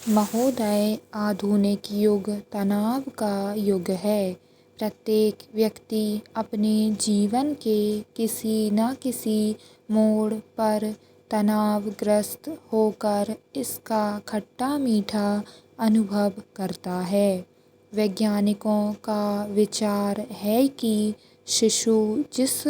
महोदय, आधुनिक युग तनाव का युग है। प्रत्येक व्यक्ति अपने जीवन के किसी न किसी मोड़ पर तनावग्रस्त होकर इसका खट्टा मीठा अनुभव करता है। वैज्ञानिकों का विचार है कि शिशु जिस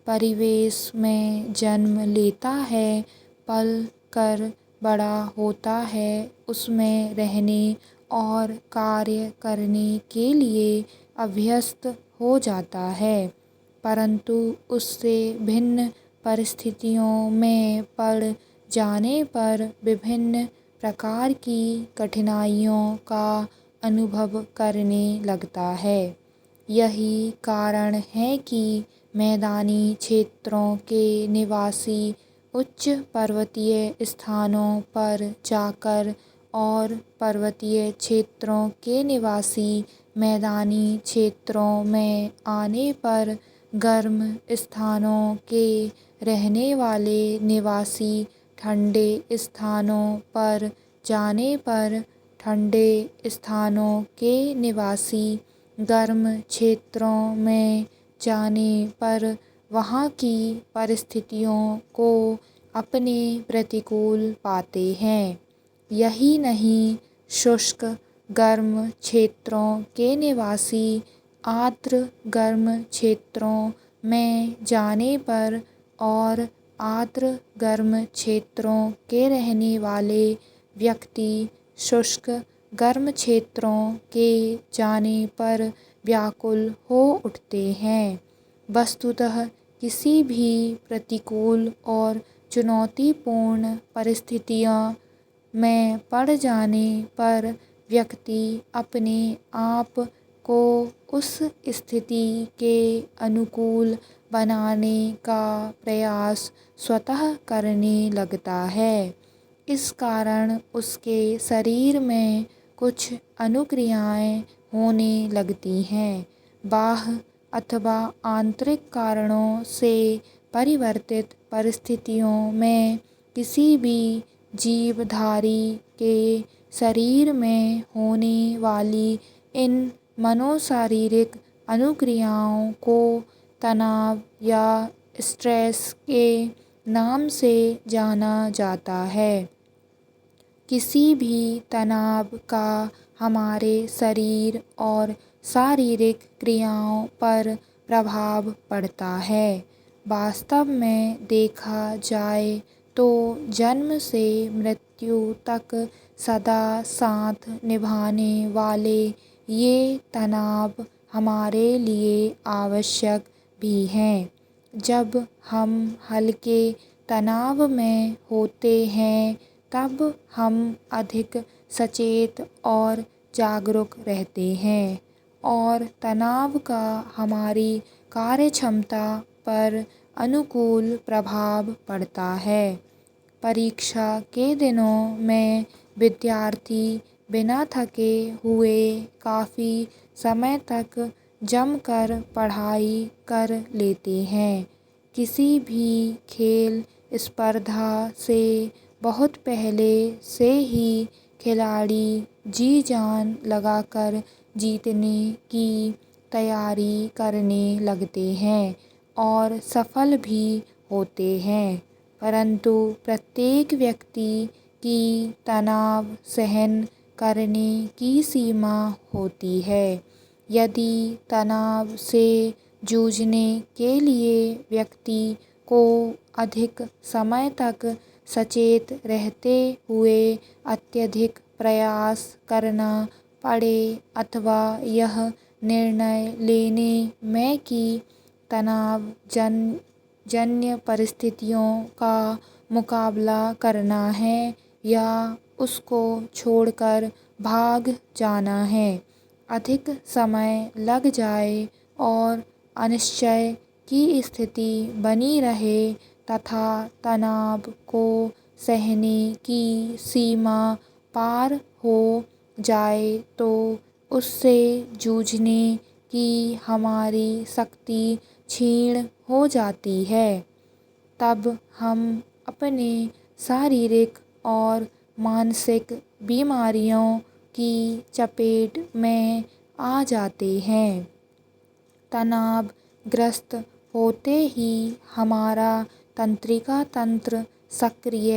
परिवेश में जन्म लेता है, पल कर बड़ा होता है, उसमें रहने और कार्य करने के लिए अभ्यस्त हो जाता है, परंतु उससे भिन्न परिस्थितियों में पड़ जाने पर विभिन्न प्रकार की कठिनाइयों का अनुभव करने लगता है। यही कारण है कि मैदानी क्षेत्रों के निवासी उच्च पर्वतीय स्थानों पर जाकर और पर्वतीय क्षेत्रों के निवासी मैदानी क्षेत्रों में आने पर गर्म स्थानों के रहने वाले निवासी ठंडे स्थानों पर जाने पर ठंडे स्थानों के निवासी गर्म क्षेत्रों में जाने पर वहाँ की परिस्थितियों को अपने प्रतिकूल पाते हैं। यही नहीं, शुष्क गर्म क्षेत्रों के निवासी आर्द्र गर्म क्षेत्रों में जाने पर और आर्द्र गर्म क्षेत्रों के रहने वाले व्यक्ति शुष्क गर्म क्षेत्रों के जाने पर व्याकुल हो उठते हैं। वस्तुतः किसी भी प्रतिकूल और चुनौतीपूर्ण परिस्थितियों में पड़ जाने पर व्यक्ति अपने आप को उस स्थिति के अनुकूल बनाने का प्रयास स्वतः करने लगता है। इस कारण उसके शरीर में कुछ अनुक्रियाएं होने लगती हैं। बाह्य अथवा आंतरिक कारणों से परिवर्तित परिस्थितियों में किसी भी जीवधारी के शरीर में होने वाली इन मनोशारीरिक अनुक्रियाओं को तनाव या स्ट्रेस के नाम से जाना जाता है। किसी भी तनाव का हमारे शरीर और शारीरिक क्रियाओं पर प्रभाव पड़ता है। वास्तव में देखा जाए तो जन्म से मृत्यु तक सदा साथ निभाने वाले ये तनाव हमारे लिए आवश्यक भी हैं। जब हम हल्के तनाव में होते हैं, तब हम अधिक सचेत और जागरूक रहते हैं और तनाव का हमारी कार्यक्षमता पर अनुकूल प्रभाव पड़ता है। परीक्षा के दिनों में विद्यार्थी बिना थके हुए काफ़ी समय तक जमकर पढ़ाई कर लेते हैं। किसी भी खेल स्पर्धा से बहुत पहले से ही खिलाड़ी जी जान लगाकर जीतने की तैयारी करने लगते हैं और सफल भी होते हैं, परंतु प्रत्येक व्यक्ति की तनाव सहन करने की सीमा होती है। यदि तनाव से जूझने के लिए व्यक्ति को अधिक समय तक सचेत रहते हुए अत्यधिक प्रयास करना पड़े अथवा यह निर्णय लेने में कि तनाव जन्य परिस्थितियों का मुकाबला करना है या उसको छोड़कर भाग जाना है, अधिक समय लग जाए और अनिश्चय की स्थिति बनी रहे तथा तनाव को सहने की सीमा पार हो जाए तो उससे जूझने की हमारी शक्ति क्षीण हो जाती है। तब हम अपने शारीरिक और मानसिक बीमारियों की चपेट में आ जाते हैं। तनावग्रस्त होते ही हमारा तंत्रिका तंत्र सक्रिय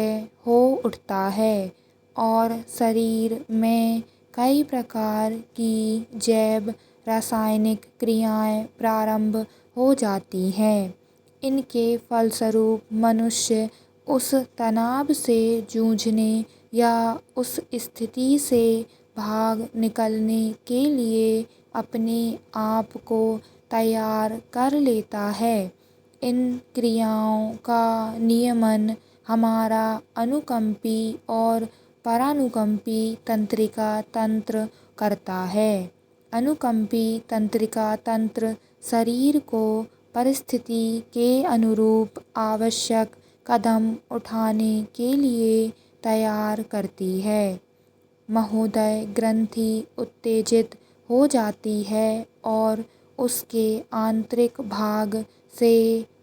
हो उठता है और शरीर में कई प्रकार की जैव रासायनिक क्रियाएं प्रारंभ हो जाती हैं। इनके फलस्वरूप मनुष्य उस तनाव से जूझने या उस स्थिति से भाग निकलने के लिए अपने आप को तैयार कर लेता है। इन क्रियाओं का नियमन हमारा अनुकंपी और परानुकंपी तंत्रिका तंत्र करता है। अनुकंपी तंत्रिका तंत्र शरीर को परिस्थिति के अनुरूप आवश्यक कदम उठाने के लिए तैयार करती है। महोदय ग्रंथि उत्तेजित हो जाती है और उसके आंतरिक भाग से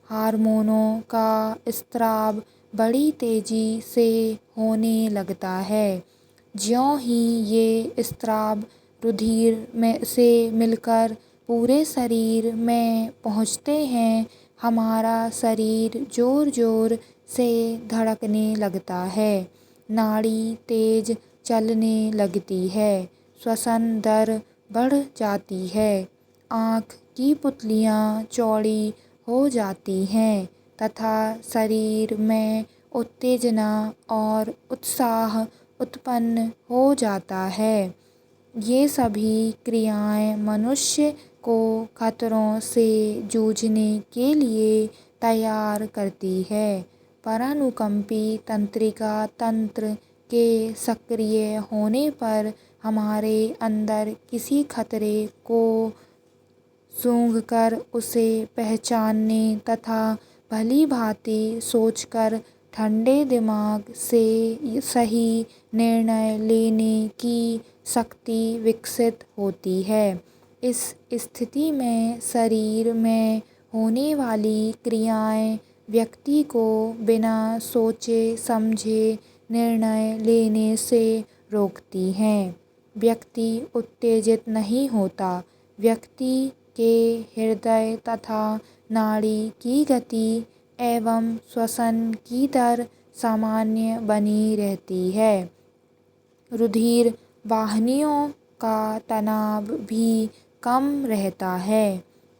हार्मोनों का स्राव बड़ी तेजी से होने लगता है। ज्यों ही ये स्राव रुधिर में से मिलकर पूरे शरीर में पहुँचते हैं, हमारा शरीर जोर जोर से धड़कने लगता है, नाड़ी तेज चलने लगती है, श्वसन दर बढ़ जाती है, आँख की पुतलियाँ चौड़ी हो जाती हैं तथा शरीर में उत्तेजना और उत्साह उत्पन्न हो जाता है। ये सभी क्रियाएं मनुष्य को खतरों से जूझने के लिए तैयार करती है। परानुकंपी तंत्रिका तंत्र के सक्रिय होने पर हमारे अंदर किसी खतरे को सूंघकर उसे पहचानने तथा भली भांति सोचकर ठंडे दिमाग से सही निर्णय लेने की शक्ति विकसित होती है। इस स्थिति में शरीर में होने वाली क्रियाएं व्यक्ति को बिना सोचे समझे निर्णय लेने से रोकती हैं। व्यक्ति उत्तेजित नहीं होता। व्यक्ति के हृदय तथा नाड़ी की गति एवं श्वसन की दर सामान्य बनी रहती है। रुधिर वाहिनियों का तनाव भी कम रहता है।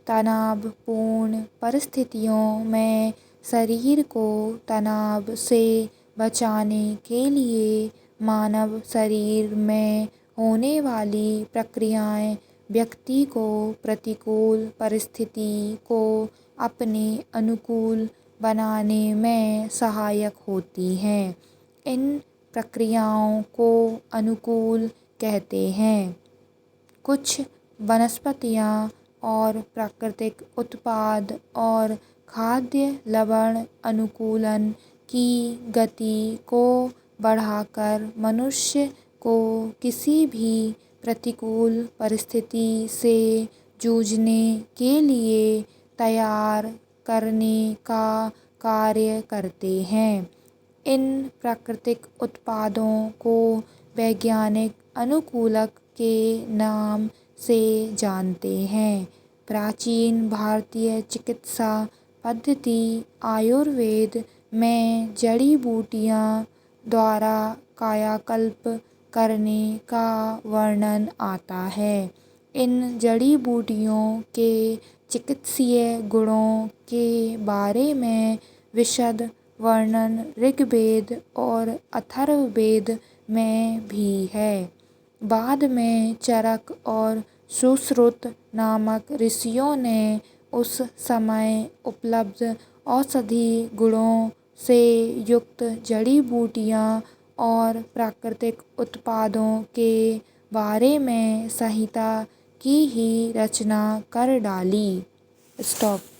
तनावपूर्ण परिस्थितियों में शरीर को तनाव से बचाने के लिए मानव शरीर में होने वाली प्रक्रियाएं व्यक्ति को प्रतिकूल परिस्थिति को अपने अनुकूल बनाने में सहायक होती हैं। इन प्रक्रियाओं को अनुकूल कहते हैं। कुछ वनस्पतियाँ और प्राकृतिक उत्पाद और खाद्य लवण अनुकूलन की गति को बढ़ाकर मनुष्य को किसी भी प्रतिकूल परिस्थिति से जूझने के लिए तैयार करने का कार्य करते हैं। इन प्राकृतिक उत्पादों को वैज्ञानिक अनुकूलक के नाम से जानते हैं। प्राचीन भारतीय चिकित्सा पद्धति आयुर्वेद में जड़ी बूटियाँ द्वारा कायाकल्प करने का वर्णन आता है। इन जड़ी बूटियों के चिकित्सीय गुणों के बारे में विशद वर्णन ऋग्वेद और अथर्ववेद में भी है। बाद में चरक और सुश्रुत नामक ऋषियों ने उस समय उपलब्ध औषधि गुणों से युक्त जड़ी बूटियाँ और प्राकृतिक उत्पादों के बारे में संहिता की ही रचना कर डाली। स्टॉप।